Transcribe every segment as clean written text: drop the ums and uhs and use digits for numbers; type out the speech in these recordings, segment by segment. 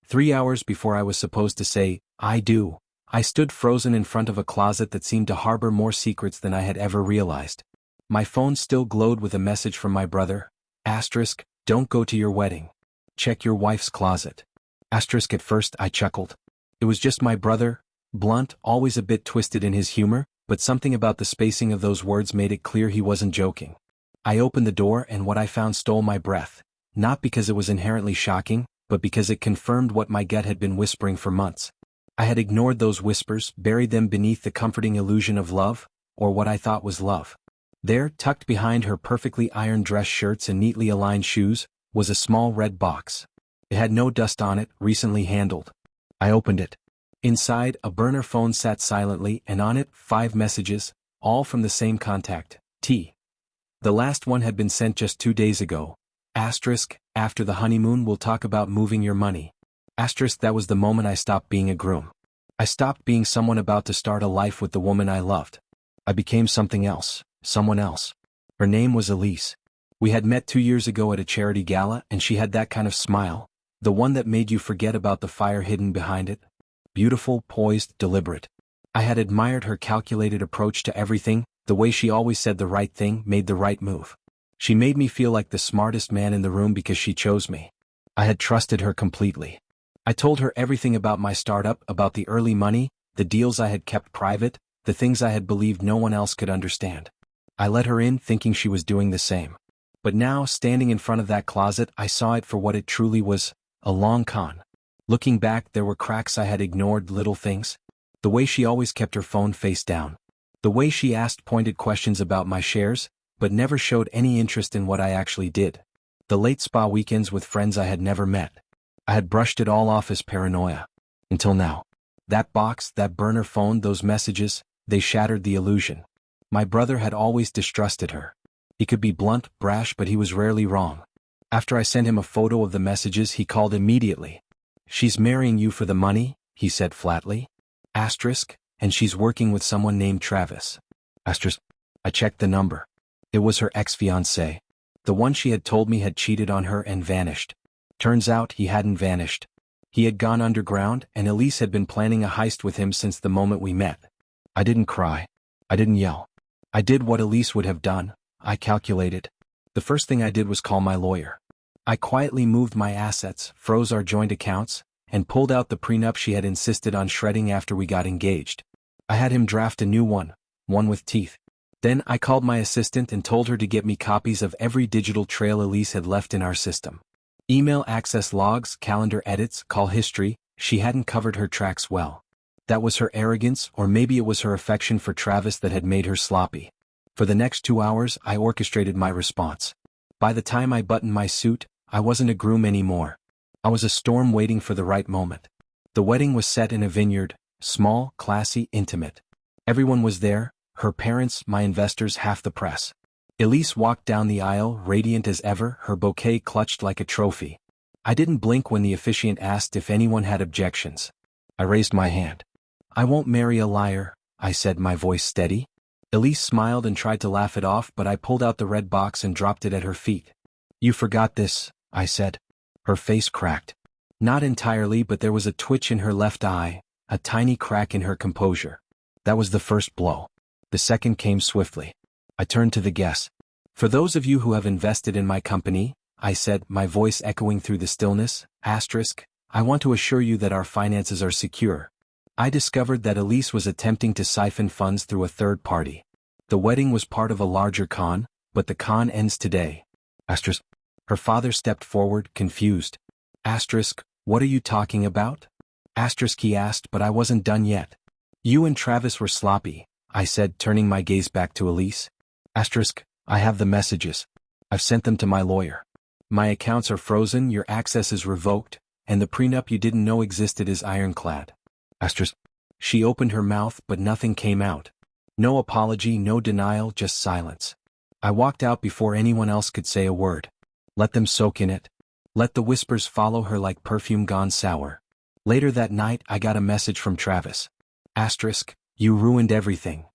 3 hours before I was supposed to say, I do, I stood frozen in front of a closet that seemed to harbor more secrets than I had ever realized. My phone still glowed with a message from my brother. Asterisk, don't go to your wedding. Check your wife's closet. Asterisk. At first I chuckled. It was just my brother, blunt, always a bit twisted in his humor, but something about the spacing of those words made it clear he wasn't joking. I opened the door and what I found stole my breath, not because it was inherently shocking, but because it confirmed what my gut had been whispering for months. I had ignored those whispers, buried them beneath the comforting illusion of love, or what I thought was love. There, tucked behind her perfectly ironed dress shirts and neatly aligned shoes, was a small red box. It had no dust on it, recently handled. I opened it. Inside, a burner phone sat silently, and on it, 5 messages, all from the same contact, T. The last one had been sent just 2 days ago. Asterisk, after the honeymoon we'll talk about moving your money. Asterisk. That was the moment I stopped being a groom. I stopped being someone about to start a life with the woman I loved. I became something else, someone else. Her name was Elise. We had met 2 years ago at a charity gala, and she had that kind of smile, the one that made you forget about the fire hidden behind it. Beautiful, poised, deliberate. I had admired her calculated approach to everything, the way she always said the right thing, made the right move. She made me feel like the smartest man in the room because she chose me. I had trusted her completely. I told her everything about my startup, about the early money, the deals I had kept private, the things I had believed no one else could understand. I let her in thinking she was doing the same. But now, standing in front of that closet, I saw it for what it truly was, a long con. Looking back, there were cracks I had ignored, little things. The way she always kept her phone face down. The way she asked pointed questions about my shares, but never showed any interest in what I actually did. The late spa weekends with friends I had never met. I had brushed it all off as paranoia. Until now. That box, that burner phone, those messages, they shattered the illusion. My brother had always distrusted her. He could be blunt, brash, but he was rarely wrong. After I sent him a photo of the messages, he called immediately. She's marrying you for the money, he said flatly. Asterisk, and she's working with someone named Travis. Asterisk. I checked the number. It was her ex-fiancé. The one she had told me had cheated on her and vanished. Turns out he hadn't vanished. He had gone underground, and Elise had been planning a heist with him since the moment we met. I didn't cry. I didn't yell. I did what Elise would have done. I calculated. The first thing I did was call my lawyer. I quietly moved my assets, froze our joint accounts, and pulled out the prenup she had insisted on shredding after we got engaged. I had him draft a new one with teeth. Then I called my assistant and told her to get me copies of every digital trail Elise had left in our system. Email access logs, calendar edits, call history. She hadn't covered her tracks well. That was her arrogance, or maybe it was her affection for Travis that had made her sloppy. For the next 2 hours, I orchestrated my response. By the time I buttoned my suit, I wasn't a groom anymore. I was a storm waiting for the right moment. The wedding was set in a vineyard, small, classy, intimate. Everyone was there, her parents, my investors, half the press. Elise walked down the aisle, radiant as ever, her bouquet clutched like a trophy. I didn't blink when the officiant asked if anyone had objections. I raised my hand. I won't marry a liar, I said, my voice steady. Elise smiled and tried to laugh it off, but I pulled out the red box and dropped it at her feet. You forgot this, I said. Her face cracked. Not entirely, but there was a twitch in her left eye, a tiny crack in her composure. That was the first blow. The second came swiftly. I turned to the guests. For those of you who have invested in my company, I said, my voice echoing through the stillness, asterisk, I want to assure you that our finances are secure. I discovered that Elise was attempting to siphon funds through a third party. The wedding was part of a larger con, but the con ends today. Asterisk. Her father stepped forward, confused. Asterisk, what are you talking about? Asterisk, he asked, but I wasn't done yet. You and Travis were sloppy, I said, turning my gaze back to Elise. Asterisk, I have the messages. I've sent them to my lawyer. My accounts are frozen, your access is revoked, and the prenup you didn't know existed is ironclad. Asterisk. She opened her mouth, but nothing came out. No apology, no denial, just silence. I walked out before anyone else could say a word. Let them soak in it. Let the whispers follow her like perfume gone sour. Later that night, I got a message from Travis. Asterisk, you ruined everything.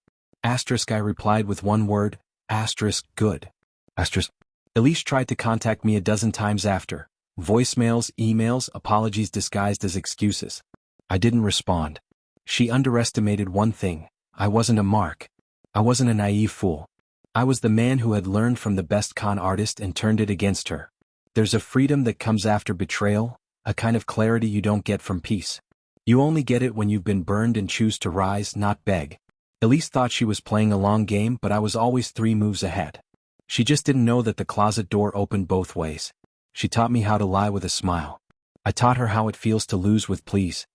Asterisk, I replied with one word, asterisk, good. Asterisk. Elise tried to contact me a dozen times after, Voicemails, emails, apologies disguised as excuses. I didn't respond. She underestimated one thing. I wasn't a mark. I wasn't a naive fool. I was the man who had learned from the best con artist and turned it against her. There's a freedom that comes after betrayal, a kind of clarity you don't get from peace. You only get it when you've been burned and choose to rise, not beg. Elise thought she was playing a long game, but I was always 3 moves ahead. She just didn't know that the closet door opened both ways. She taught me how to lie with a smile. I taught her how it feels to lose with please.